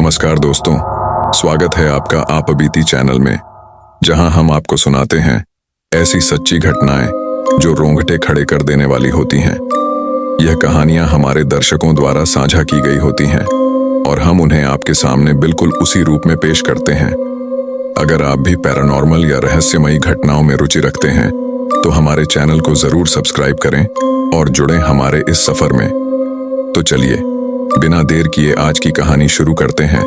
नमस्कार दोस्तों, स्वागत है आपका आप बीती चैनल में, जहां हम आपको सुनाते हैं ऐसी सच्ची घटनाएं जो रोंगटे खड़े कर देने वाली होती हैं। यह कहानियां हमारे दर्शकों द्वारा साझा की गई होती हैं और हम उन्हें आपके सामने बिल्कुल उसी रूप में पेश करते हैं। अगर आप भी पैरानॉर्मल या रहस्यमयी घटनाओं में रुचि रखते हैं तो हमारे चैनल को जरूर सब्सक्राइब करें और जुड़ें हमारे इस सफर में। तो चलिए बिना देर किए आज की कहानी शुरू करते हैं।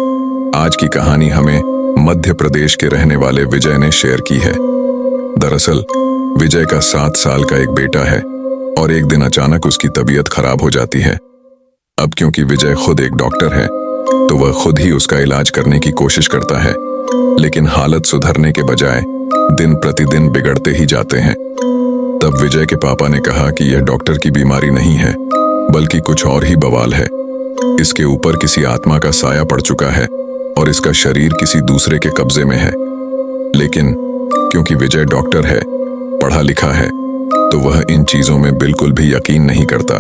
आज की कहानी हमें मध्य प्रदेश के रहने वाले विजय ने शेयर की है। दरअसल विजय का 7 साल का एक बेटा है और एक दिन अचानक उसकी तबीयत खराब हो जाती है। अब क्योंकि विजय खुद एक डॉक्टर है तो वह खुद ही उसका इलाज करने की कोशिश करता है, लेकिन हालत सुधरने के बजाय दिन प्रतिदिन बिगड़ते ही जाते हैं। तब विजय के पापा ने कहा कि यह डॉक्टर की बीमारी नहीं है बल्कि कुछ और ही बवाल है। इसके ऊपर किसी आत्मा का साया पड़ चुका है और इसका शरीर किसी दूसरे के कब्जे में है। लेकिन क्योंकि विजय डॉक्टर है, पढ़ा लिखा है, तो वह इन चीजों में बिल्कुल भी यकीन नहीं करता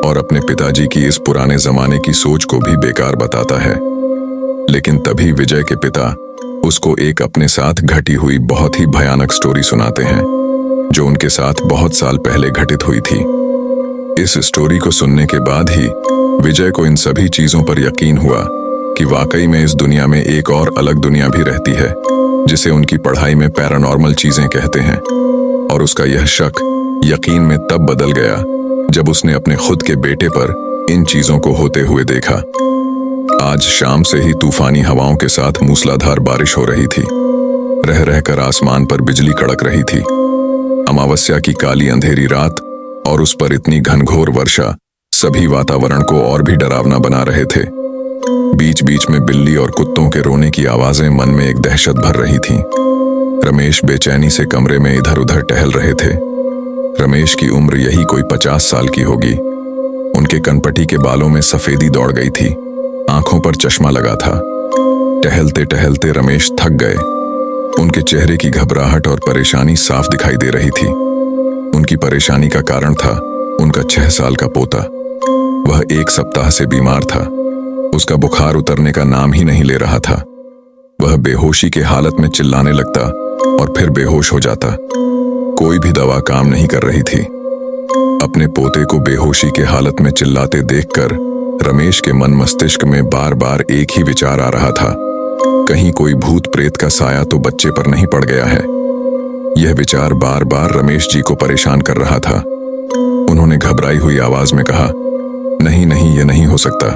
और अपने पिताजी की इस पुराने जमाने की सोच को भी बेकार बताता है। लेकिन तभी विजय के पिता उसको एक अपने साथ घटी हुई बहुत ही भयानक स्टोरी सुनाते हैं जो उनके साथ बहुत साल पहले घटित हुई थी। इस स्टोरी को सुनने के बाद ही विजय को इन सभी चीजों पर यकीन हुआ कि वाकई में इस दुनिया में एक और अलग दुनिया भी रहती है जिसे उनकी पढ़ाई में पैरानॉर्मल चीजें कहते हैं। और उसका यह शक यकीन में तब बदल गया जब उसने अपने खुद के बेटे पर इन चीजों को होते हुए देखा। आज शाम से ही तूफानी हवाओं के साथ मूसलाधार बारिश हो रही थी। रह रहकर आसमान पर बिजली कड़क रही थी। अमावस्या की काली अंधेरी रात और उस पर इतनी घनघोर वर्षा सभी वातावरण को और भी डरावना बना रहे थे। बीच बीच में बिल्ली और कुत्तों के रोने की आवाजें मन में एक दहशत भर रही थीं। रमेश बेचैनी से कमरे में इधर उधर टहल रहे थे। रमेश की उम्र यही कोई 50 साल की होगी। उनके कनपटी के बालों में सफेदी दौड़ गई थी, आंखों पर चश्मा लगा था। टहलते टहलते रमेश थक गए। उनके चेहरे की घबराहट और परेशानी साफ दिखाई दे रही थी। उनकी परेशानी का कारण था उनका 6 साल का पोता। वह 1 सप्ताह से बीमार था। उसका बुखार उतरने का नाम ही नहीं ले रहा था। वह बेहोशी के हालत में चिल्लाने लगता और फिर बेहोश हो जाता। कोई भी दवा काम नहीं कर रही थी। अपने पोते को बेहोशी के हालत में चिल्लाते देखकर रमेश के मन मस्तिष्क में बार बार एक ही विचार आ रहा था, कहीं कोई भूत प्रेत का साया तो बच्चे पर नहीं पड़ गया है। यह विचार बार बार रमेश जी को परेशान कर रहा था। उन्होंने घबराई हुई आवाज में कहा, नहीं नहीं, ये नहीं हो सकता।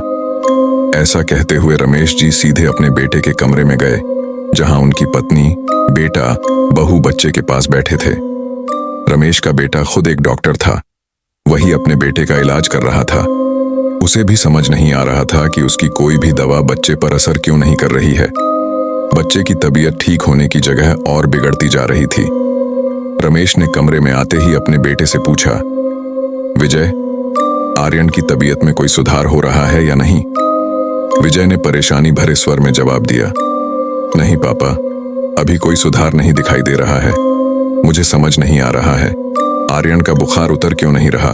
ऐसा कहते हुए रमेश जी सीधे अपने बेटे के कमरे में गए, जहां उनकी पत्नी, बेटा, बहू बच्चे के पास बैठे थे। रमेश का बेटा खुद एक डॉक्टर था। वही अपने बेटे का इलाज कर रहा था। उसे भी समझ नहीं आ रहा था कि उसकी कोई भी दवा बच्चे पर असर क्यों नहीं कर रही है। बच्चे की तबीयत ठीक होने की जगह और बिगड़ती जा रही थी। रमेश ने कमरे में आते ही अपने बेटे से पूछा, विजय, आर्यन की तबीयत में कोई सुधार हो रहा है या नहीं? विजय ने परेशानी भरे स्वर में जवाब दिया, नहीं पापा, अभी कोई सुधार नहीं दिखाई दे रहा है। मुझे समझ नहीं आ रहा है आर्यन का बुखार उतर क्यों नहीं रहा।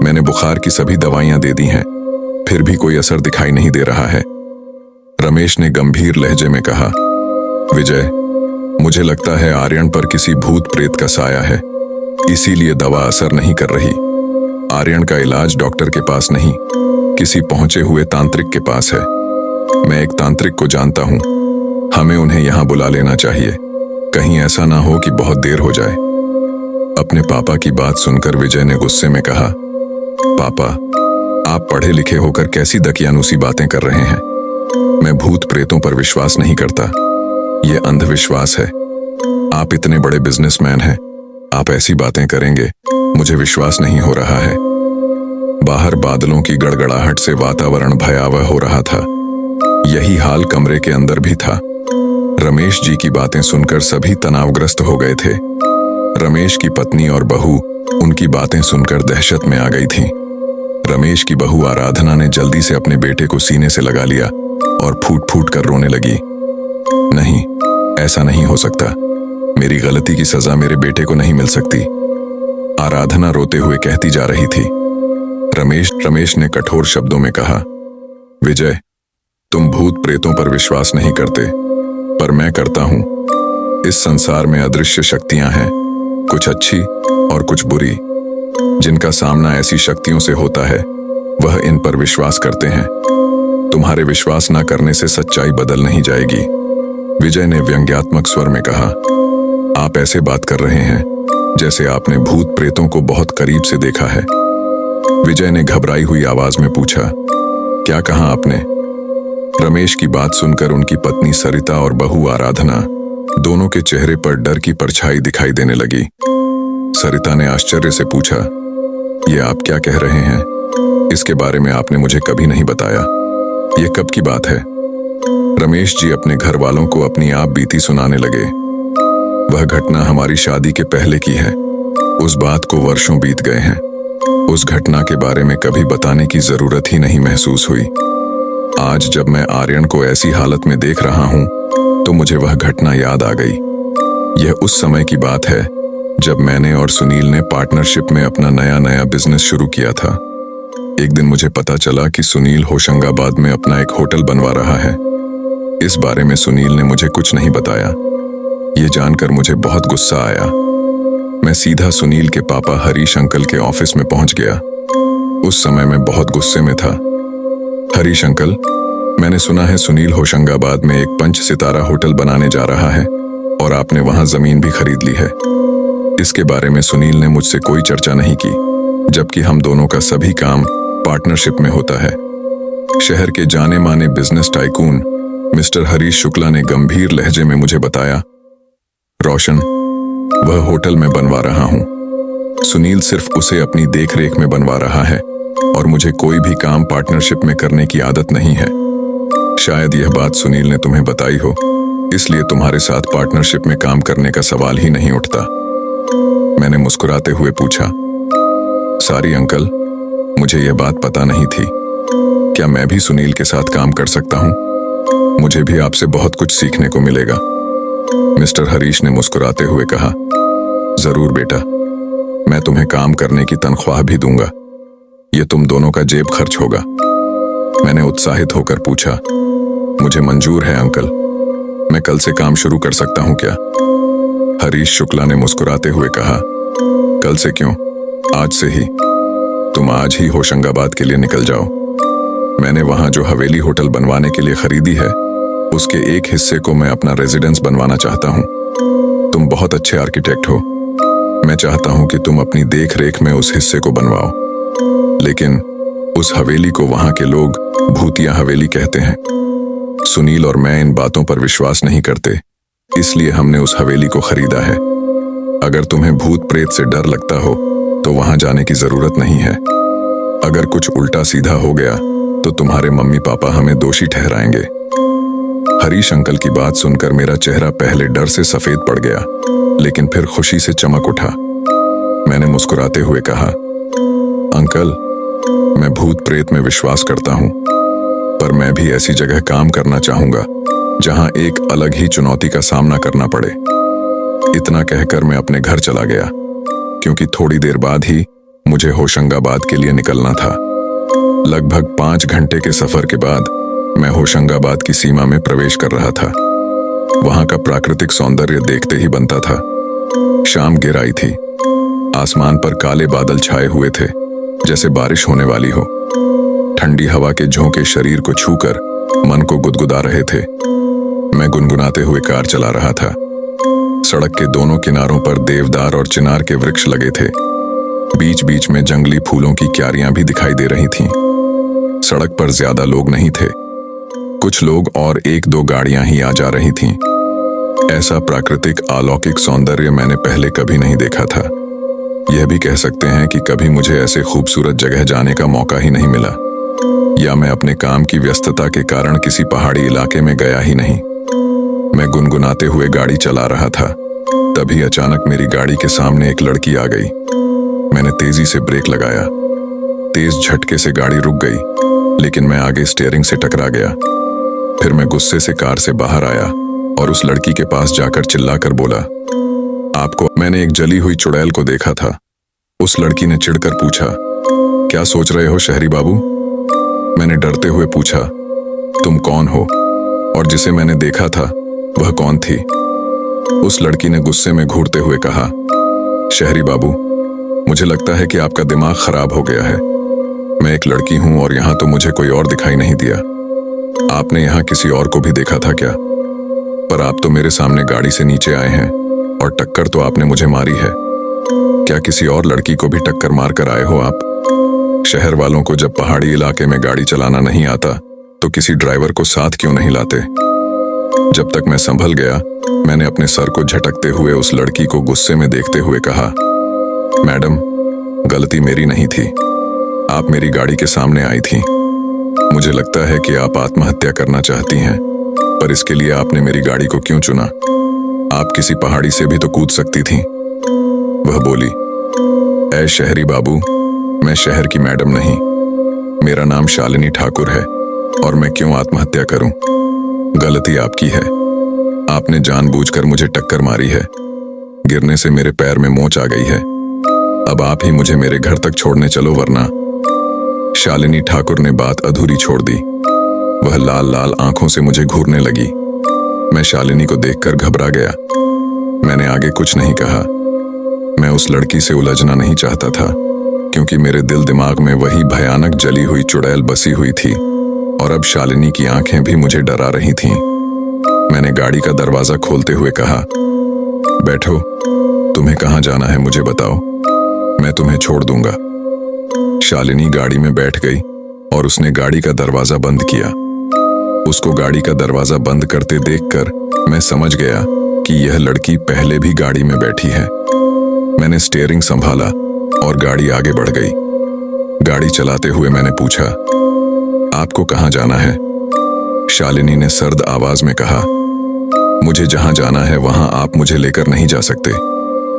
मैंने बुखार की सभी दवाइयां दे दी हैं, फिर भी कोई असर दिखाई नहीं दे रहा है। रमेश ने गंभीर लहजे में कहा, विजय, मुझे लगता है आर्यन पर किसी भूत प्रेत का साया है, इसीलिए दवा असर नहीं कर रही। आर्यन का इलाज डॉक्टर के पास नहीं, किसी पहुंचे हुए तांत्रिक के पास है। मैं एक तांत्रिक को जानता हूं, हमें उन्हें यहां बुला लेना चाहिए। कहीं ऐसा ना हो कि बहुत देर हो जाए। अपने पापा की बात सुनकर विजय ने गुस्से में कहा, पापा, आप पढ़े लिखे होकर कैसी दकियानूसी बातें कर रहे हैं। मैं भूत प्रेतों पर विश्वास नहीं करता, यह अंधविश्वास है। आप इतने बड़े बिजनेसमैन हैं, आप ऐसी बातें करेंगे, मुझे विश्वास नहीं हो रहा है। बाहर बादलों की गड़गड़ाहट से वातावरण भयावह हो रहा था। यही हाल कमरे के अंदर भी था। रमेश जी की बातें सुनकर सभी तनावग्रस्त हो गए थे। रमेश की पत्नी और बहू उनकी बातें सुनकर दहशत में आ गई थीं। रमेश की बहू आराधना ने जल्दी से अपने बेटे को सीने से लगा लिया और फूट फूट कर रोने लगी, नहीं, ऐसा नहीं हो सकता। मेरी गलती की सजा मेरे बेटे को नहीं मिल सकती, आराधना रोते हुए कहती जा रही थी। रमेश ने कठोर शब्दों में कहा, विजय, तुम भूत प्रेतों पर विश्वास नहीं करते, पर मैं करता हूं। इस संसार में अदृश्य शक्तियां हैं, कुछ अच्छी और कुछ बुरी। जिनका सामना ऐसी शक्तियों से होता है वह इन पर विश्वास करते हैं। तुम्हारे विश्वास न करने से सच्चाई बदल नहीं जाएगी। विजय ने व्यंग्यात्मक स्वर में कहा। आप ऐसे बात कर रहे हैं जैसे आपने भूत प्रेतों को बहुत करीब से देखा है। विजय ने घबराई हुई आवाज में पूछा, क्या कहा आपने? रमेश की बात सुनकर उनकी पत्नी सरिता और बहू आराधना दोनों के चेहरे पर डर की परछाई दिखाई देने लगी। सरिता ने आश्चर्य से पूछा, ये आप क्या कह रहे हैं? इसके बारे में आपने मुझे कभी नहीं बताया। ये कब की बात है? रमेश जी अपने घर वालों को अपनी आप बीती सुनाने लगे। वह घटना हमारी शादी के पहले की है। उस बात को वर्षों बीत गए हैं। उस घटना के बारे में कभी बताने की जरूरत ही नहीं महसूस हुई। आज जब मैं आर्यन को ऐसी हालत में देख रहा हूं तो मुझे वह घटना याद आ गई। यह उस समय की बात है जब मैंने और सुनील ने पार्टनरशिप में अपना नया बिजनेस शुरू किया था। एक दिन मुझे पता चला कि सुनील होशंगाबाद में अपना एक होटल बनवा रहा है। इस बारे में सुनील ने मुझे कुछ नहीं बताया। ये जानकर मुझे बहुत गुस्सा आया। मैं सीधा सुनील के पापा हरीश अंकल के ऑफिस में पहुंच गया। उस समय मैं बहुत गुस्से में था। हरीश अंकल, मैंने सुना है सुनील होशंगाबाद में एक 5 सितारा होटल बनाने जा रहा है और आपने वहां जमीन भी खरीद ली है। इसके बारे में सुनील ने मुझसे कोई चर्चा नहीं की, जबकि हम दोनों का सभी काम पार्टनरशिप में होता है। शहर के जाने माने business tycoon mister Harish Shukla ने गंभीर लहजे में मुझे बताया, रोशन, वह होटल में बनवा रहा हूं। सुनील सिर्फ उसे अपनी देखरेख में बनवा रहा है और मुझे कोई भी काम पार्टनरशिप में करने की आदत नहीं है। शायद यह बात सुनील ने तुम्हें बताई हो, इसलिए तुम्हारे साथ पार्टनरशिप में काम करने का सवाल ही नहीं उठता। मैंने मुस्कुराते हुए पूछा, सॉरी अंकल, मुझे यह बात पता नहीं थी। क्या मैं भी सुनील के साथ काम कर सकता हूं? मुझे भी आपसे बहुत कुछ सीखने को मिलेगा। मिस्टर हरीश ने मुस्कुराते हुए कहा, जरूर बेटा, मैं तुम्हें काम करने की तनख्वाह भी दूंगा। ये तुम दोनों का जेब खर्च होगा। मैंने उत्साहित होकर पूछा, मुझे मंजूर है अंकल, मैं कल से काम शुरू कर सकता हूं क्या? हरीश शुक्ला ने मुस्कुराते हुए कहा, कल से क्यों, आज से ही। तुम आज ही होशंगाबाद के लिए निकल जाओ। मैंने वहां जो हवेली होटल बनवाने के लिए खरीदी है उसके एक हिस्से को मैं अपना रेजिडेंस बनवाना चाहता हूं। तुम बहुत अच्छे आर्किटेक्ट हो। मैं चाहता हूं कि तुम अपनी देख रेख में उस हिस्से को बनवाओ। लेकिन उस हवेली को वहां के लोग भूतिया हवेली कहते हैं। सुनील और मैं इन बातों पर विश्वास नहीं करते, इसलिए हमने उस हवेली को खरीदा है। अगर तुम्हें भूत प्रेत से डर लगता हो तो वहां जाने की जरूरत नहीं है। अगर कुछ उल्टा सीधा हो गया तो तुम्हारे मम्मी पापा हमें दोषी ठहराएंगे। हरीश अंकल की बात सुनकर मेरा चेहरा पहले डर से सफेद पड़ गया, लेकिन फिर खुशी से चमक उठा। मैंने मुस्कुराते हुए कहा, अंकल, मैं भूत प्रेत में विश्वास करता हूं, पर मैं भी ऐसी जगह काम करना चाहूंगा जहां एक अलग ही चुनौती का सामना करना पड़े। इतना कहकर मैं अपने घर चला गया, क्योंकि थोड़ी देर बाद ही मुझे होशंगाबाद के लिए निकलना था। लगभग 5 घंटे के सफर के बाद मैं होशंगाबाद की सीमा में प्रवेश कर रहा था। वहां का प्राकृतिक सौंदर्य देखते ही बनता था। शाम गिर आई थी। आसमान पर काले बादल छाए हुए थे, जैसे बारिश होने वाली हो। ठंडी हवा के झोंके शरीर को छूकर मन को गुदगुदा रहे थे। मैं गुनगुनाते हुए कार चला रहा था। सड़क के दोनों किनारों पर देवदार और चिनार के वृक्ष लगे थे। बीच बीच में जंगली फूलों की क्यारियां भी दिखाई दे रही थीं। सड़क पर ज्यादा लोग नहीं थे। कुछ लोग और 1-2 गाड़ियां ही आ जा रही थीं। ऐसा प्राकृतिक अलौकिक सौंदर्य मैंने पहले कभी नहीं देखा था। यह भी कह सकते हैं कि कभी मुझे ऐसे खूबसूरत जगह जाने का मौका ही नहीं मिला, या मैं अपने काम की व्यस्तता के कारण किसी पहाड़ी इलाके में गया ही नहीं। मैं गुनगुनाते हुए गाड़ी चला रहा था। तभी अचानक मेरी गाड़ी के सामने एक लड़की आ गई। मैंने तेजी से ब्रेक लगाया। तेज झटके से गाड़ी रुक गई, लेकिन मैं आगे स्टीयरिंग से टकरा गया। फिर मैं गुस्से से कार से बाहर आया और उस लड़की के पास जाकर चिल्लाकर बोला, आपको मैंने एक जली हुई चुड़ैल को देखा था। उस लड़की ने चिढ़कर पूछा, क्या सोच रहे हो शहरी बाबू? मैंने डरते हुए पूछा, तुम कौन हो और जिसे मैंने देखा था वह कौन थी? उस लड़की ने गुस्से में घूरते हुए कहा, शहरी बाबू, मुझे लगता है कि आपका दिमाग खराब हो गया है। मैं एक लड़की हूं और यहाँ तो मुझे कोई और दिखाई नहीं दिया। आपने यहाँ किसी और को भी देखा था क्या? पर आप तो मेरे सामने गाड़ी से नीचे आए हैं और टक्कर तो आपने मुझे मारी है। क्या किसी और लड़की को भी टक्कर मार कर आए हो आप? शहर वालों को जब पहाड़ी इलाके में गाड़ी चलाना नहीं आता तो किसी ड्राइवर को साथ क्यों नहीं लाते? जब तक मैं संभल गया, मैंने अपने सर को झटकते हुए उस लड़की को गुस्से में देखते हुए कहा, मैडम, गलती मेरी नहीं थी। आप मेरी गाड़ी के सामने आई थी। मुझे लगता है कि आप आत्महत्या करना चाहती हैं, पर इसके लिए आपने मेरी गाड़ी को क्यों चुना? आप किसी पहाड़ी से भी तो कूद सकती थीं। वह बोली, ऐ शहरी बाबू, मैं शहर की मैडम नहीं। मेरा नाम शालिनी ठाकुर है और मैं क्यों आत्महत्या करूं? गलती आपकी है। आपने जानबूझकर मुझे टक्कर मारी है। गिरने से मेरे पैर में मोच आ गई है। अब आप ही मुझे मेरे घर तक छोड़ने चलो, वरना। शालिनी ठाकुर ने बात अधूरी छोड़ दी। वह लाल लाल आंखों से मुझे घूरने लगी। मैं शालिनी को देखकर घबरा गया। मैंने आगे कुछ नहीं कहा। मैं उस लड़की से उलझना नहीं चाहता था, क्योंकि मेरे दिल दिमाग में वही भयानक जली हुई चुड़ैल बसी हुई थी और अब शालिनी की आंखें भी मुझे डरा रही थीं। मैंने गाड़ी का दरवाजा खोलते हुए कहा, बैठो, तुम्हें कहाँ जाना है मुझे बताओ, मैं तुम्हें छोड़ दूंगा। शालिनी गाड़ी में बैठ गई और उसने गाड़ी का दरवाजा बंद किया। उसको गाड़ी का दरवाजा बंद करते देखकर मैं समझ गया कि यह लड़की पहले भी गाड़ी में बैठी है। मैंने स्टीयरिंग संभाला और गाड़ी आगे बढ़ गई। गाड़ी चलाते हुए मैंने पूछा, आपको कहाँ जाना है? शालिनी ने सर्द आवाज में कहा, मुझे जहां जाना है वहां आप मुझे लेकर नहीं जा सकते,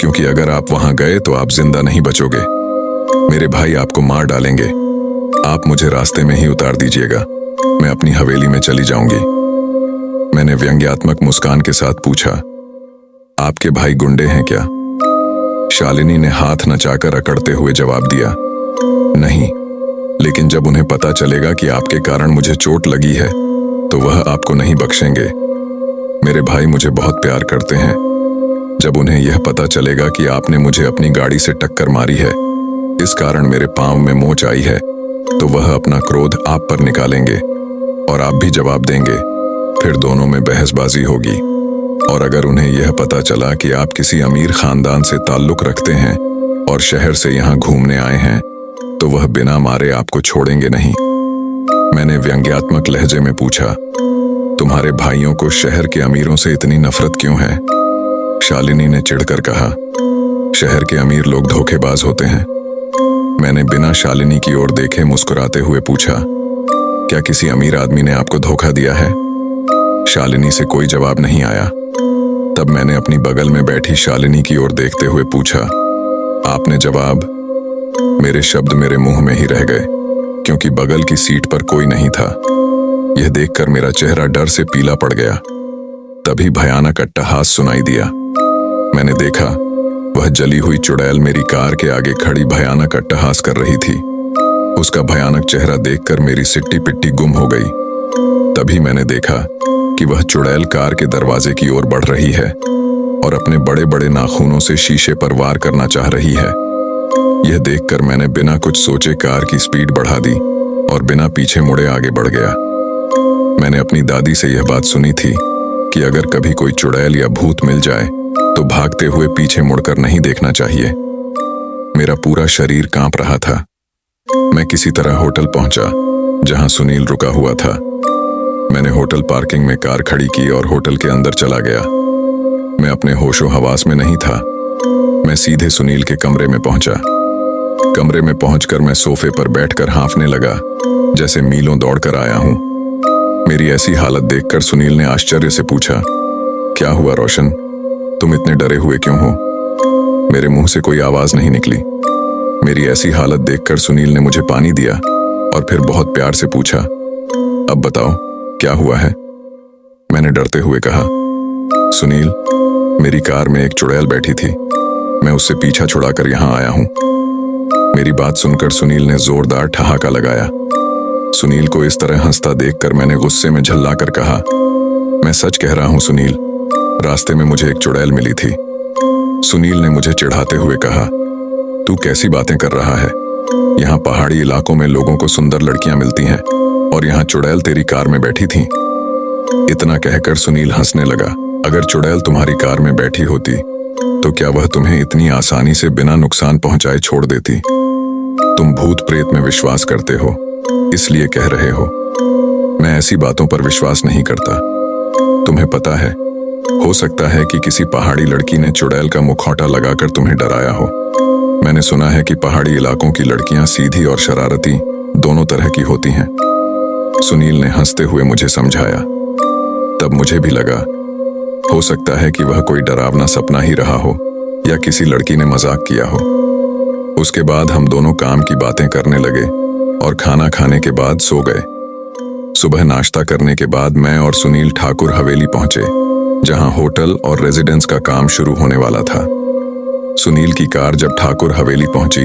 क्योंकि अगर आप वहां गए तो आप जिंदा नहीं बचोगे। मेरे भाई आपको मार डालेंगे। आप मुझे रास्ते में ही उतार दीजिएगा, मैं अपनी हवेली में चली जाऊंगी। मैंने व्यंग्यात्मक मुस्कान के साथ पूछा, आपके भाई गुंडे हैं क्या? शालिनी ने हाथ नचाकर अकड़ते हुए जवाब दिया, नहीं, लेकिन जब उन्हें पता चलेगा कि आपके कारण मुझे चोट लगी है तो वह आपको नहीं बख्शेंगे। मेरे भाई मुझे बहुत प्यार करते हैं। जब उन्हें यह पता चलेगा कि आपने मुझे अपनी गाड़ी से टक्कर मारी है, इस कारण मेरे पांव में मोच आई है, तो वह अपना क्रोध आप पर निकालेंगे और आप भी जवाब देंगे। फिर दोनों में बहसबाजी होगी। और अगर उन्हें यह पता चला कि आप किसी अमीर खानदान से ताल्लुक रखते हैं और शहर से यहाँ घूमने आए हैं, तो वह बिना मारे आपको छोड़ेंगे नहीं। मैंने व्यंग्यात्मक लहजे में पूछा, तुम्हारे भाइयों को शहर के अमीरों से इतनी नफरत क्यों है? शालिनी ने चिढ़कर कहा, शहर के अमीर लोग धोखेबाज होते हैं। मैंने बिना शालिनी की ओर देखे मुस्कुराते हुए पूछा, क्या किसी अमीर आदमी ने आपको धोखा दिया है? शालिनी से कोई जवाब नहीं आया। तब मैंने अपनी बगल में बैठी शालिनी की ओर देखते हुए पूछा, आपने जवाब? मेरे शब्द मेरे मुंह में ही रह गए, क्योंकि बगल की सीट पर कोई नहीं था। यह देखकर मेरा चेहरा डर से पीला पड़ गया। तभी भयानक अट्टहास सुनाई दिया। मैंने देखा, वह जली हुई चुड़ैल मेरी कार के आगे खड़ी भयानक अट्टहास कर रही थी। उसका भयानक चेहरा देखकर मेरी सिट्टी पिट्टी गुम हो गई। तभी मैंने देखा कि वह चुड़ैल कार के दरवाजे की ओर बढ़ रही है और अपने बड़े बड़े नाखूनों से शीशे पर वार करना चाह रही है। यह देखकर मैंने बिना कुछ सोचे कार की स्पीड बढ़ा दी और बिना पीछे मुड़े आगे बढ़ गया। मैंने अपनी दादी से यह बात सुनी थी कि अगर कभी कोई चुड़ैल या भूत मिल जाए तो भागते हुए पीछे मुड़कर नहीं देखना चाहिए। मेरा पूरा शरीर कांप रहा था। मैं किसी तरह होटल पहुंचा जहां सुनील रुका हुआ था। मैंने होटल पार्किंग में कार खड़ी की और होटल के अंदर चला गया। मैं अपने होशो हवास में नहीं था। मैं सीधे सुनील के कमरे में पहुंचा। कमरे में पहुंचकर मैं सोफे पर बैठकर हाँफने लगा, जैसे मीलों दौड़कर आया हूं। मेरी ऐसी हालत देखकर सुनील ने आश्चर्य से पूछा, क्या हुआ रोशन, तुम इतने डरे हुए क्यों हो? मेरे मुंह से कोई आवाज नहीं निकली। मेरी ऐसी हालत देखकर सुनील ने मुझे पानी दिया और फिर बहुत प्यार से पूछा, अब बताओ क्या हुआ है? मैंने डरते हुए कहा, सुनील, मेरी कार में एक चुड़ैल बैठी थी। मैं उससे पीछा छुड़ाकर यहाँ आया हूँ। मेरी बात सुनकर सुनील ने जोरदार ठहाका लगाया। सुनील को इस तरह हंसता देखकर मैंने गुस्से में झल्लाकर कहा, मैं सच कह रहा हूं सुनील, रास्ते में मुझे एक चुड़ैल मिली थी। सुनील ने मुझे चिढ़ाते हुए कहा, तू कैसी बातें कर रहा है? यहाँ पहाड़ी इलाकों में लोगों को सुंदर लड़कियां मिलती हैं और यहाँ चुड़ैल तेरी कार में बैठी थी। इतना कहकर सुनील हंसने लगा। अगर चुड़ैल तुम्हारी कार में बैठी होती तो क्या वह तुम्हें इतनी आसानी से बिना नुकसान पहुंचाए छोड़ देती? तुम भूत प्रेत में विश्वास करते हो, इसलिए कह रहे हो। मैं ऐसी बातों पर विश्वास नहीं करता। तुम्हें पता है, हो सकता है कि किसी पहाड़ी लड़की ने चुड़ैल का मुखौटा लगाकर तुम्हें डराया हो। मैंने सुना है कि पहाड़ी इलाकों की लड़कियां सीधी और शरारती दोनों तरह की होती हैं। सुनील ने हंसते हुए मुझे समझाया। तब मुझे भी लगा, हो सकता है कि वह कोई डरावना सपना ही रहा हो या किसी लड़की ने मजाक किया हो। उसके बाद हम दोनों काम की बातें करने लगे और खाना खाने के बाद सो गए। सुबह नाश्ता करने के बाद मैं और सुनील ठाकुर हवेली पहुंचे, जहां होटल और रेजिडेंस का काम शुरू होने वाला था। सुनील की कार जब ठाकुर हवेली पहुंची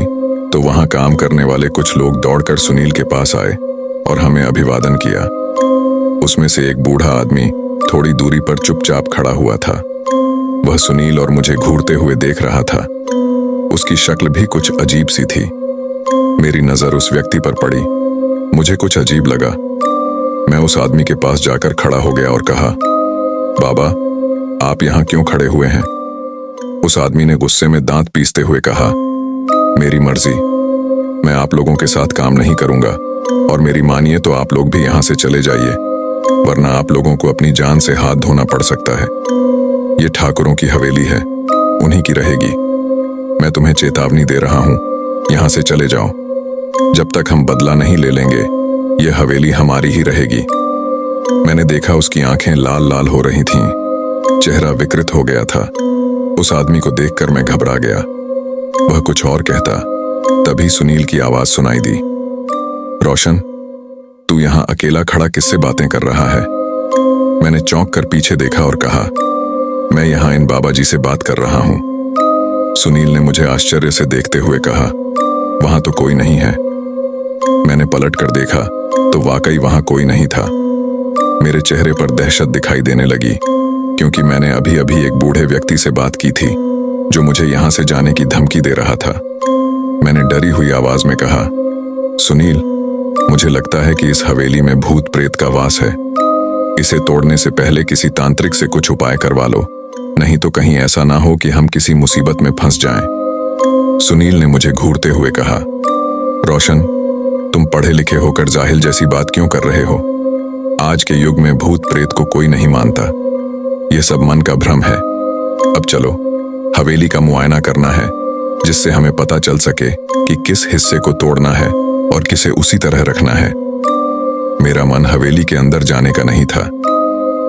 तो वहां काम करने वाले कुछ लोग दौड़कर सुनील के पास आए और हमें अभिवादन किया। उसमें से एक बूढ़ा आदमी थोड़ी दूरी पर चुपचाप खड़ा हुआ था। वह सुनील और मुझे घूरते हुए देख रहा था। उसकी शक्ल भी कुछ अजीब सी थी। मेरी नजर उस व्यक्ति पर पड़ी। मुझे कुछ अजीब लगा। मैं उस आदमी के पास जाकर खड़ा हो गया और कहा, बाबा, आप यहाँ क्यों खड़े हुए हैं? उस आदमी ने गुस्से में दांत पीसते हुए कहा, मेरी मर्जी, मैं आप लोगों के साथ काम नहीं करूंगा और मेरी मानिए तो आप लोग भी यहाँ से चले जाइए, वरना आप लोगों को अपनी जान से हाथ धोना पड़ सकता है। ये ठाकुरों की हवेली है, उन्हीं की रहेगी। मैं तुम्हें चेतावनी दे रहा हूं, यहां से चले जाओ। जब तक हम बदला नहीं ले लेंगे, यह हवेली हमारी ही रहेगी। मैंने देखा उसकी आंखें लाल लाल हो रही थीं, चेहरा विकृत हो गया था। उस आदमी को देखकर मैं घबरा गया। वह कुछ और कहता, तभी सुनील की आवाज सुनाई दी, रोशन, तू यहाँ अकेला खड़ा किससे बातें कर रहा है? मैंने चौंक कर पीछे देखा और कहा, मैं यहाँ इन बाबा जी से बात कर रहा हूँ। सुनील ने मुझे आश्चर्य से देखते हुए कहा, वहां तो कोई नहीं है। मैंने पलट कर देखा तो वाकई वहां कोई नहीं था। मेरे चेहरे पर दहशत दिखाई देने लगी, क्योंकि मैंने अभी अभी एक बूढ़े व्यक्ति से बात की थी जो मुझे यहां से जाने की धमकी दे रहा था। मैंने डरी हुई आवाज में कहा, सुनील, मुझे लगता है कि इस हवेली में भूत प्रेत का वास है। इसे तोड़ने से पहले किसी तांत्रिक से कुछ उपाय करवा लो, नहीं तो कहीं ऐसा ना हो कि हम किसी मुसीबत में फंस जाएं। सुनील ने मुझे घूरते हुए कहा, रोशन, तुम पढ़े लिखे होकर जाहिल जैसी बात क्यों कर रहे हो? आज के युग में भूत प्रेत को कोई नहीं मानता। यह सब मन का भ्रम है। अब चलो, हवेली का मुआयना करना है, जिससे हमें पता चल सके कि किस हिस्से को तोड़ना है और किसे उसी तरह रखना है। मेरा मन हवेली के अंदर जाने का नहीं था।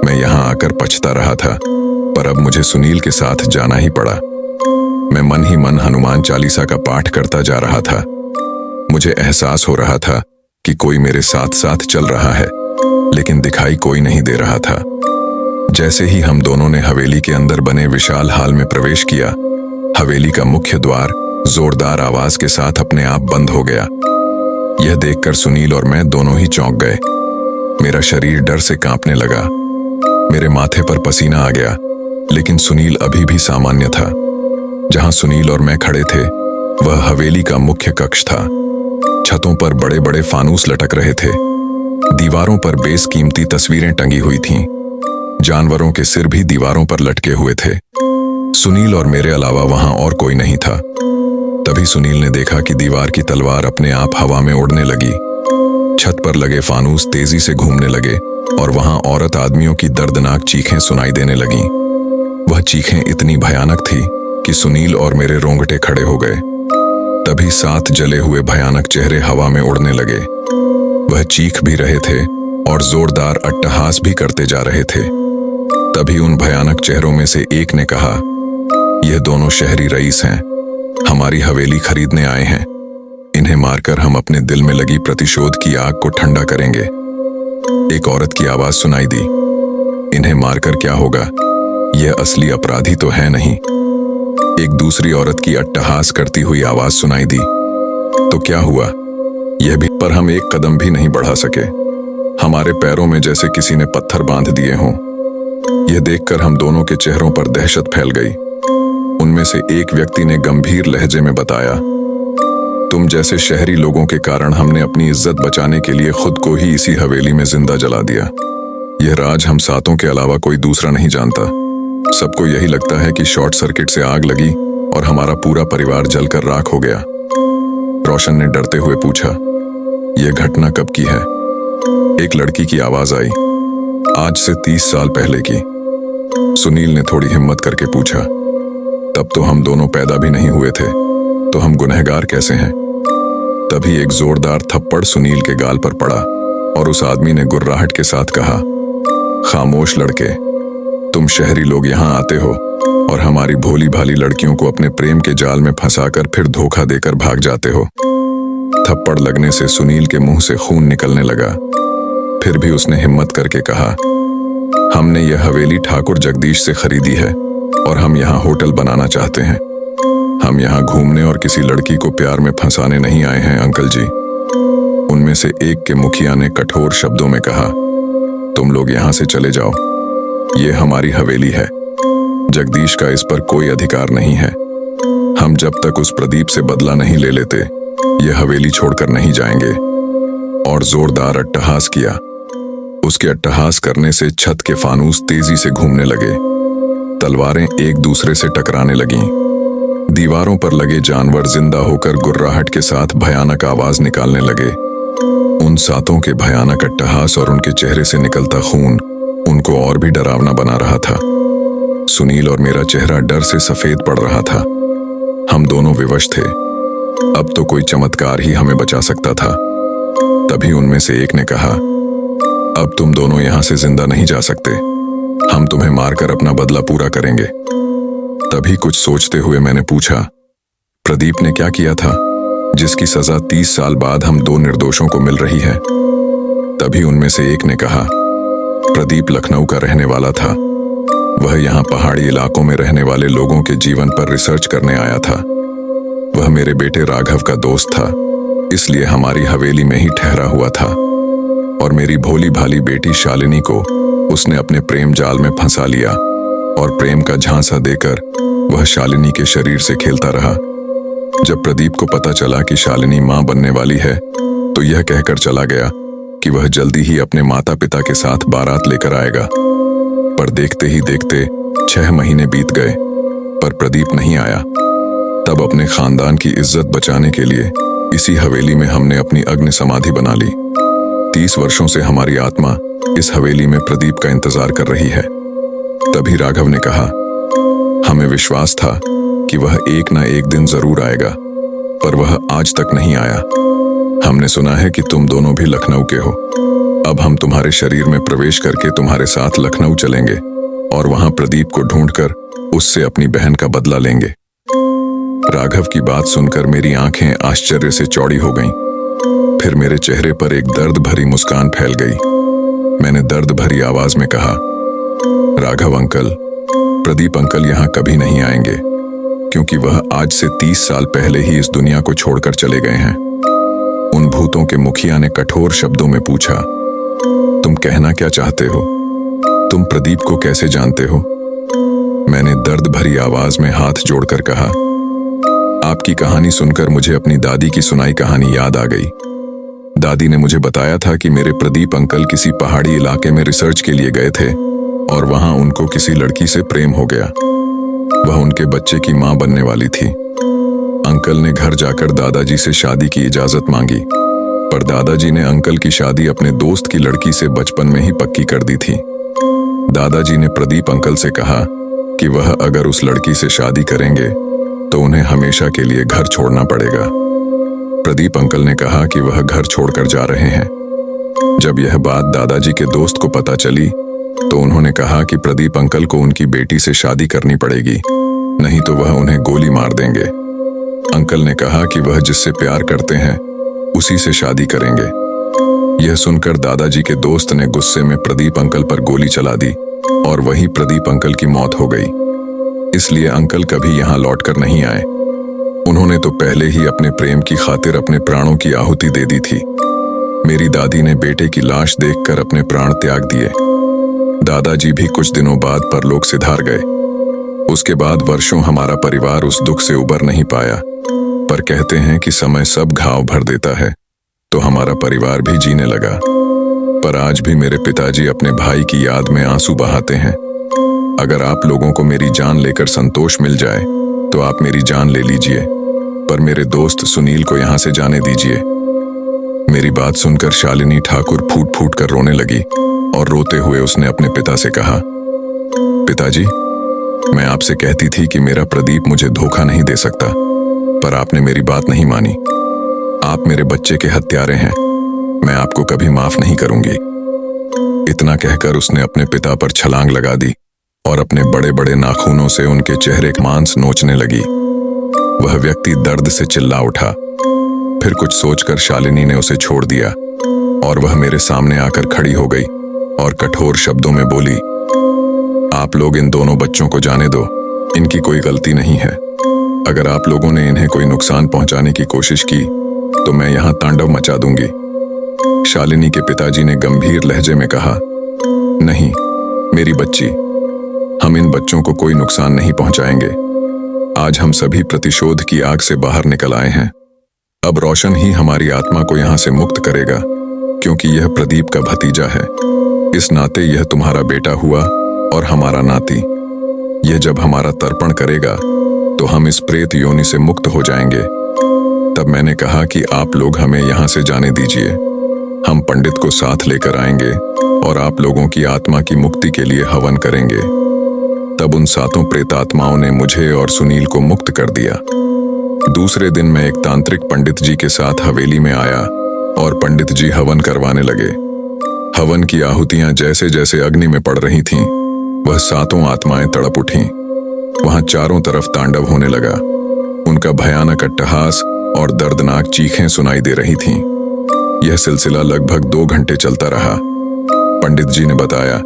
मैं यहाँ आकर पछता रहा था, पर अब मुझे सुनील के साथ जाना ही पड़ा। मैं मन ही मन हनुमान चालीसा का पाठ करता जा रहा था। मुझे एहसास हो रहा था कि कोई मेरे साथ साथ चल रहा है, लेकिन दिखाई कोई नहीं दे रहा था। जैसे ही हम दोनों ने हवेली के अंदर बने विशाल हाल में प्रवेश किया, हवेली का मुख्य द्वार जोरदार आवाज के साथ अपने आप बंद हो गया। यह देखकर सुनील और मैं दोनों ही चौंक गए। मेरा शरीर डर से कांपने लगा। मेरे माथे पर पसीना आ गया, लेकिन सुनील अभी भी सामान्य था। जहां सुनील और मैं खड़े थे, वह हवेली का मुख्य कक्ष था। छतों पर बड़े बड़े फानूस लटक रहे थे। दीवारों पर बेशकीमती तस्वीरें टंगी हुई थीं। जानवरों के सिर भी दीवारों पर लटके हुए थे। सुनील और मेरे अलावा वहां और कोई नहीं था। तभी सुनील ने देखा कि दीवार की तलवार अपने आप हवा में उड़ने लगी। छत पर लगे फानूस तेजी से घूमने लगे और वहां औरत आदमियों की दर्दनाक चीखें सुनाई देने लगीं। वह चीखें इतनी भयानक थी कि सुनील और मेरे रोंगटे खड़े हो गए। तभी 7 जले हुए भयानक चेहरे हवा में उड़ने लगे। वह चीख भी रहे थे और जोरदार अट्टहास भी करते जा रहे थे। तभी उन भयानक चेहरों में से एक ने कहा, यह दोनों शहरी रईस हैं, हमारी हवेली खरीदने आए हैं। इन्हें मारकर हम अपने दिल में लगी प्रतिशोध की आग को ठंडा करेंगे। एक औरत की आवाज सुनाई दी, इन्हें मारकर क्या होगा, यह असली अपराधी तो है नहीं। एक दूसरी औरत की अट्टहास करती हुई आवाज सुनाई दी, तो क्या हुआ, यह भी, पर हम एक कदम भी नहीं बढ़ा सके। हमारे पैरों में जैसे किसी ने पत्थर बांध दिए हों। यह देखकर हम दोनों के चेहरों पर दहशत फैल गई। उनमें से एक व्यक्ति ने गंभीर लहजे में बताया, तुम जैसे शहरी लोगों के कारण हमने अपनी इज्जत बचाने के लिए खुद को ही इसी हवेली में जिंदा जला दिया। यह राज हम सातों के अलावा कोई दूसरा नहीं जानता। सबको यही लगता है कि शॉर्ट सर्किट से आग लगी और हमारा पूरा परिवार जलकर राख हो गया। रोशन ने डरते हुए पूछा, यह घटना कब की है? एक लड़की की आवाज आई, आज से 30 साल पहले की। सुनील ने थोड़ी हिम्मत करके पूछा, तब तो हम दोनों पैदा भी नहीं हुए थे, तो हम गुनहगार कैसे हैं? तभी एक जोरदार थप्पड़ सुनील के गाल पर पड़ा और उस आदमी ने गुर्राहट के साथ कहा, खामोश लड़के, तुम शहरी लोग यहाँ आते हो और हमारी भोली भाली लड़कियों को अपने प्रेम के जाल में फंसाकर फिर धोखा देकर भाग जाते हो। थप्पड़ लगने से सुनील के मुंह से खून निकलने लगा। फिर भी उसने हिम्मत करके कहा, हमने यह हवेली ठाकुर जगदीश से खरीदी है और हम यहाँ होटल बनाना चाहते हैं। हम यहाँ घूमने और किसी लड़की को प्यार में फंसाने नहीं आए हैं अंकल जी। उनमें से एक के मुखिया ने कठोर शब्दों में कहा, तुम लोग यहाँ से चले जाओ, ये हमारी हवेली है। जगदीश का इस पर कोई अधिकार नहीं है। हम जब तक उस प्रदीप से बदला नहीं ले लेते, ये हवेली छोड़कर नहीं जाएंगे। और जोरदार अट्टहास किया। उसके अट्टहास करने से छत के फानूस तेजी से घूमने लगे। तलवारें एक दूसरे से टकराने लगीं। दीवारों पर लगे जानवर जिंदा होकर गुर्राहट के साथ भयानक आवाज निकालने लगे। उन सातों के भयानक अट्टहास और उनके चेहरे से निकलता खून उनको और भी डरावना बना रहा था। सुनील और मेरा चेहरा डर से सफेद पड़ रहा था। हम दोनों विवश थे। अब तो कोई चमत्कार ही हमें बचा सकता था। तभी उनमें से एक ने कहा, अब तुम दोनों यहां से जिंदा नहीं जा सकते। हम तुम्हें मारकर अपना बदला पूरा करेंगे। तभी कुछ सोचते हुए मैंने पूछा, प्रदीप ने क्या किया था जिसकी सजा 30 साल बाद हम दो निर्दोषों को मिल रही है? तभी उनमें से एक ने कहा, प्रदीप लखनऊ का रहने वाला था। वह यहाँ पहाड़ी इलाकों में रहने वाले लोगों के जीवन पर रिसर्च करने आया था। वह मेरे बेटे राघव का दोस्त था, इसलिए हमारी हवेली में ही ठहरा हुआ था। और मेरी भोली भाली बेटी शालिनी को उसने अपने प्रेम जाल में फंसा लिया और प्रेम का झांसा देकर वह शालिनी के शरीर से खेलता रहा। जब प्रदीप को पता चला कि शालिनी मां बनने वाली है, तो यह कहकर चला गया कि वह जल्दी ही अपने माता पिता के साथ बारात लेकर आएगा। पर देखते ही देखते 6 महीने बीत गए, पर प्रदीप नहीं आया। तब अपने खानदान की इज्जत बचाने के लिए इसी हवेली में हमने अपनी अग्नि समाधि बना ली। 30 वर्षों से हमारी आत्मा इस हवेली में प्रदीप का इंतजार कर रही है। तभी राघव ने कहा, हमें विश्वास था कि वह एक ना एक दिन जरूर आएगा, पर वह आज तक नहीं आया। हमने सुना है कि तुम दोनों भी लखनऊ के हो। अब हम तुम्हारे शरीर में प्रवेश करके तुम्हारे साथ लखनऊ चलेंगे और वहां प्रदीप को ढूंढकर उससे अपनी बहन का बदला लेंगे। राघव की बात सुनकर मेरी आंखें आश्चर्य से चौड़ी हो गईं। फिर मेरे चेहरे पर एक दर्द भरी मुस्कान फैल गई। मैंने दर्द भरी आवाज में कहा, राघव अंकल, प्रदीप अंकल यहाँ कभी नहीं आएंगे, क्योंकि वह आज से 30 साल पहले ही इस दुनिया को छोड़कर चले गए हैं। उन भूतों के मुखिया ने कठोर शब्दों में पूछा, तुम कहना क्या चाहते हो? तुम प्रदीप को कैसे जानते हो? मैंने दर्द भरी आवाज में हाथ जोड़कर कहा, आपकी कहानी सुनकर मुझे अपनी दादी की सुनाई कहानी याद आ गई। दादी ने मुझे बताया था कि मेरे प्रदीप अंकल किसी पहाड़ी इलाके में रिसर्च के लिए गए थे और वहां उनको किसी लड़की से प्रेम हो गया। वह उनके बच्चे की मां बनने वाली थी। अंकल ने घर जाकर दादाजी से शादी की इजाजत मांगी, पर दादाजी ने अंकल की शादी अपने दोस्त की लड़की से बचपन में ही पक्की कर दी थी। दादाजी ने प्रदीप अंकल से कहा कि वह अगर उस लड़की से शादी करेंगे तो उन्हें हमेशा के लिए घर छोड़ना पड़ेगा। प्रदीप अंकल ने कहा कि वह घर छोड़कर जा रहे हैं। जब यह बात दादाजी के दोस्त को पता चली तो उन्होंने कहा कि प्रदीप अंकल को उनकी बेटी से शादी करनी पड़ेगी, नहीं तो वह उन्हें गोली मार देंगे। अंकल ने कहा कि वह जिससे प्यार करते हैं उसी से शादी करेंगे। यह सुनकर दादाजी के दोस्त ने गुस्से में प्रदीप अंकल पर गोली चला दी और वहीं प्रदीप अंकल की मौत हो गई। इसलिए अंकल कभी यहाँ लौटकर नहीं आए। उन्होंने तो पहले ही अपने प्रेम की खातिर अपने प्राणों की आहुति दे दी थी। मेरी दादी ने बेटे की लाश देखकर अपने प्राण त्याग दिए। दादाजी भी कुछ दिनों बाद परलोक सिधार गए। उसके बाद वर्षों हमारा परिवार उस दुख से उबर नहीं पाया। पर कहते हैं कि समय सब घाव भर देता है, तो हमारा परिवार भी जीने लगा। पर आज भी मेरे पिताजी अपने भाई की याद में आंसू बहाते हैं। अगर आप लोगों को मेरी जान लेकर संतोष मिल जाए तो आप मेरी जान ले लीजिए, पर मेरे दोस्त सुनील को यहां से जाने दीजिए। मेरी बात सुनकर शालिनी ठाकुर फूट फूट कर रोने लगी और रोते हुए उसने अपने पिता से कहा, पिताजी, मैं आपसे कहती थी कि मेरा प्रदीप मुझे धोखा नहीं दे सकता, पर आपने मेरी बात नहीं मानी। आप मेरे बच्चे के हत्यारे हैं, मैं आपको कभी माफ नहीं करूंगी। इतना कहकर उसने अपने पिता पर छलांग लगा दी और अपने बड़े बड़े नाखूनों से उनके चेहरे का मांस नोचने लगी। वह व्यक्ति दर्द से चिल्ला उठा। फिर कुछ सोचकर शालिनी ने उसे छोड़ दिया और वह मेरे सामने आकर खड़ी हो गई और कठोर शब्दों में बोली, आप लोग इन दोनों बच्चों को जाने दो, इनकी कोई गलती नहीं है। अगर आप लोगों ने इन्हें कोई नुकसान पहुंचाने की कोशिश की तो मैं यहां तांडव मचा दूंगी। शालिनी के पिताजी ने गंभीर लहजे में कहा, नहीं मेरी बच्ची, हम इन बच्चों को कोई नुकसान नहीं पहुंचाएंगे। आज हम सभी प्रतिशोध की आग से बाहर निकल आए हैं। अब रोशन ही हमारी आत्मा को यहां से मुक्त करेगा, क्योंकि यह प्रदीप का भतीजा है। इस नाते यह तुम्हारा बेटा हुआ और हमारा नाती। यह जब हमारा तर्पण करेगा तो हम इस प्रेत योनि से मुक्त हो जाएंगे। तब मैंने कहा कि आप लोग हमें यहां से जाने दीजिए, हम पंडित को साथ लेकर आएंगे और आप लोगों की आत्मा की मुक्ति के लिए हवन करेंगे। तब उन सातों प्रेतात्माओं ने मुझे और सुनील को मुक्त कर दिया। दूसरे दिन मैं एक तांत्रिक पंडित जी के साथ हवेली में आया और पंडित जी हवन करवाने लगे। हवन की आहुतियां जैसे जैसे अग्नि में पड़ रही थीं, वह सातों आत्माएं तड़प उठीं। वहां चारों तरफ तांडव होने लगा। उनका भयानक अट्टहास और दर्दनाक चीखें सुनाई दे रही थीं। यह सिलसिला लगभग 2 घंटे चलता रहा। पंडित जी ने बताया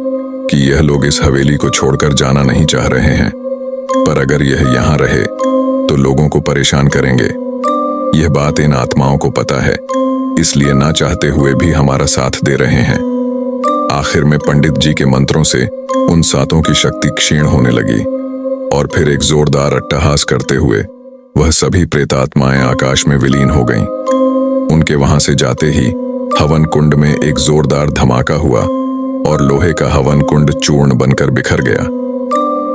कि यह लोग इस हवेली को छोड़कर जाना नहीं चाह रहे हैं, पर अगर यह यहाँ रहे तो लोगों को परेशान करेंगे। यह बात इन आत्माओं को पता है, इसलिए ना चाहते हुए भी हमारा साथ दे रहे हैं। आखिर में पंडित जी के मंत्रों से उन सातों की शक्ति क्षीण होने लगी और फिर एक जोरदार अट्टहास करते हुए वह सभी प्रेतात्माएं आकाश में विलीन हो गईं। उनके वहां से जाते ही हवन कुंड में एक जोरदार धमाका हुआ और लोहे का हवन कुंड चूर्ण बनकर बिखर गया।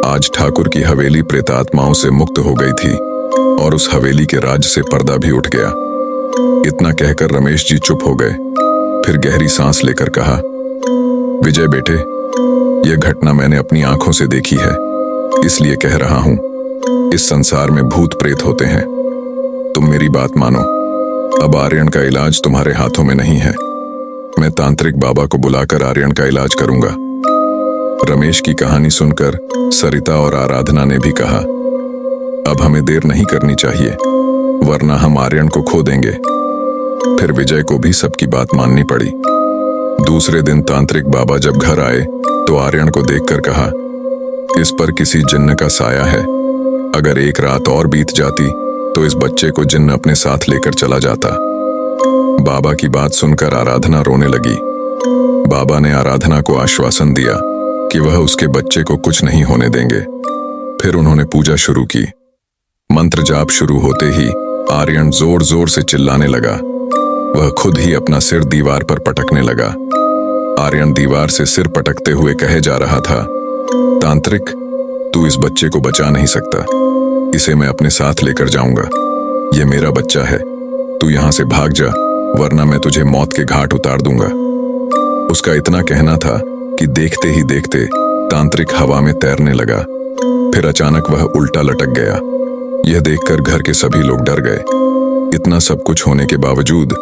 आज ठाकुर की हवेली प्रेतात्माओं से मुक्त हो गई थी और उस हवेली के राज से पर्दा भी उठ गया। इतना कहकर रमेश जी चुप हो गए। फिर गहरी सांस लेकर कहा, विजय बेटे, यह घटना मैंने अपनी आंखों से देखी है, इसलिए कह रहा हूं। इस संसार में भूत प्रेत होते हैं। तुम मेरी बात मानो। अब आर्यन का इलाज तुम्हारे हाथों में नहीं है। मैं तांत्रिक बाबा को बुलाकर आर्यन का इलाज करूंगा। रमेश की कहानी सुनकर सरिता और आराधना ने भी कहा, अब हमें देर नहीं करनी चाहिए, वरना हम आर्यन को खो देंगे। फिर विजय को भी सबकी बात माननी पड़ी। दूसरे दिन तांत्रिक बाबा जब घर आए तो आर्यन को देखकर कहा, इस पर किसी जिन्न का साया है। अगर एक रात और बीत जाती तो इस बच्चे को जिन्न अपने साथ लेकर चला जाता। बाबा की बात सुनकर आराधना रोने लगी। बाबा ने आराधना को आश्वासन दिया कि वह उसके बच्चे को कुछ नहीं होने देंगे। फिर उन्होंने पूजा शुरू की। मंत्र जाप शुरू होते ही आर्यन जोर जोर से चिल्लाने लगा। वह खुद ही अपना सिर दीवार पर पटकने लगा। आर्यन दीवार से सिर पटकते हुए कहे जा रहा था, तांत्रिक, तू इस बच्चे को बचा नहीं सकता। इसे मैं अपने साथ लेकर जाऊंगा। यह मेरा बच्चा है। तू यहां से भाग जा, वरना मैं तुझे मौत के घाट उतार दूंगा। उसका इतना कहना था कि देखते ही देखते तांत्रिक हवा में तैरने लगा। फिर अचानक वह उल्टा लटक गया। यह देखकर घर के सभी लोग डर गए। इतना सब कुछ होने के बावजूद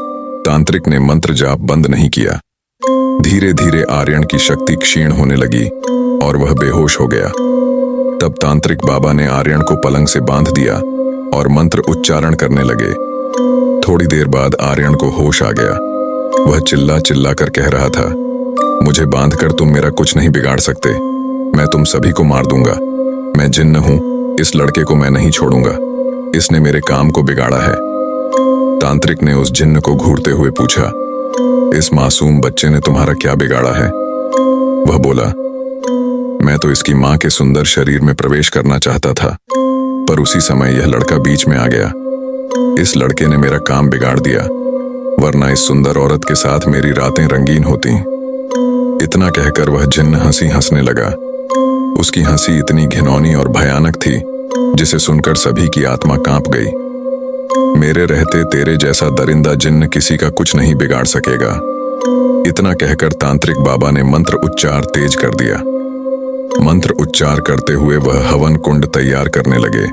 तांत्रिक ने मंत्र जाप बंद नहीं किया। धीरे धीरे आर्यन की शक्ति क्षीण होने लगी और वह बेहोश हो गया। तब तांत्रिक बाबा ने आर्यन को पलंग से बांध दिया और मंत्र उच्चारण करने लगे। थोड़ी देर बाद आर्यन को होश आ गया। वह चिल्ला चिल्ला कर कह रहा था, मुझे बांधकर तुम मेरा कुछ नहीं बिगाड़ सकते। मैं तुम सभी को मार दूंगा। मैं जिन्न हूं, इस लड़के को मैं नहीं छोड़ूंगा। इसने मेरे काम को बिगाड़ा है। तांत्रिक ने उस जिन्न को घूरते हुए पूछा, इस मासूम बच्चे ने तुम्हारा क्या बिगाड़ा है? वह बोला, मैं तो इसकी मां के सुंदर शरीर में प्रवेश करना चाहता था, पर उसी समय यह लड़का बीच में आ गया। इस लड़के ने मेरा काम बिगाड़ दिया, वरना इस सुंदर औरत के साथ मेरी रातें रंगीन होती। इतना कहकर वह जिन्न हंसी हंसने लगा। उसकी हंसी इतनी घिनौनी और भयानक थी, जिसे सुनकर सभी की आत्मा कांप गई। मेरे रहते तेरे जैसा दरिंदा जिन्न किसी का कुछ नहीं बिगाड़ सकेगा। इतना कहकर तांत्रिक बाबा ने मंत्र उच्चार तेज कर दिया। मंत्र उच्चार करते हुए वह हवन कुंड तैयार करने लगे।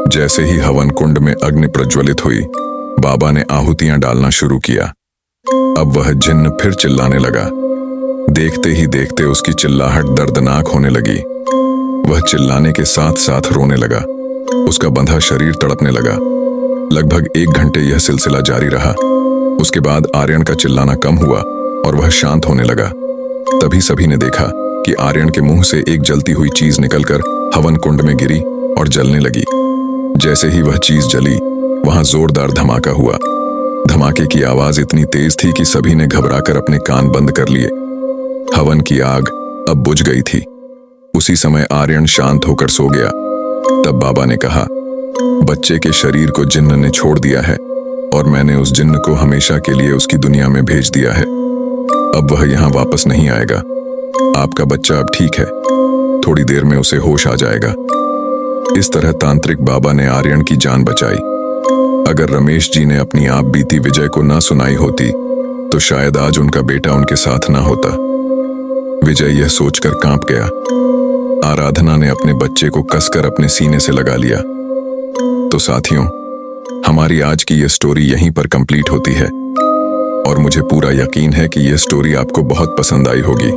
जैसे ही हवन कुंड में अग्नि प्रज्वलित हुई, बाबा ने आहुतियां डालना शुरू किया। अब वह जिन्न फिर चिल्लाने लगा। देखते ही देखते उसकी चिल्लाहट दर्दनाक होने लगी। वह चिल्लाने के साथ साथ रोने लगा। उसका बंधा शरीर तड़पने लगा। लगभग 1 घंटे यह सिलसिला जारी रहा। उसके बाद आर्यन का चिल्लाना कम हुआ और वह शांत होने लगा। तभी सभी ने देखा कि आर्यन के मुंह से एक जलती हुई चीज निकलकर हवन कुंड में गिरी और जलने लगी। जैसे ही वह चीज जली, वहां जोरदार धमाका हुआ। धमाके की आवाज इतनी तेज थी कि सभी ने घबराकर अपने कान बंद कर लिए। हवन की आग अब बुझ गई थी। उसी समय आर्यन शांत होकर सो गया। तब बाबा ने कहा, बच्चे के शरीर को जिन्न ने छोड़ दिया है और मैंने उस जिन्न को हमेशा के लिए उसकी दुनिया में भेज दिया है। अब वह यहाँ वापस नहीं आएगा। आपका बच्चा अब ठीक है, थोड़ी देर में उसे होश आ जाएगा। इस तरह तांत्रिक बाबा ने आर्यन की जान बचाई। अगर रमेश जी ने अपनी आप बीती विजय को ना सुनाई होती, तो शायद आज उनका बेटा उनके साथ ना होता। विजय यह सोचकर कांप गया। आराधना ने अपने बच्चे को कसकर अपने सीने से लगा लिया। तो साथियों, हमारी आज की यह स्टोरी यहीं पर कंप्लीट होती है और मुझे पूरा यकीन है कि यह स्टोरी आपको बहुत पसंद आई होगी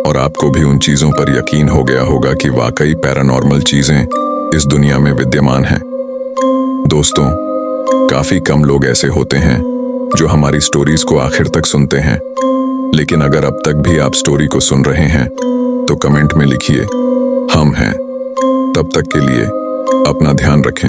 और आपको भी उन चीजों पर यकीन हो गया होगा कि वाकई पैरानॉर्मल चीजें इस दुनिया में विद्यमान हैं। दोस्तों, काफी कम लोग ऐसे होते हैं जो हमारी स्टोरीज को आखिर तक सुनते हैं, लेकिन अगर अब तक भी आप स्टोरी को सुन रहे हैं तो कमेंट में लिखिए, हम हैं। तब तक के लिए अपना ध्यान रखें।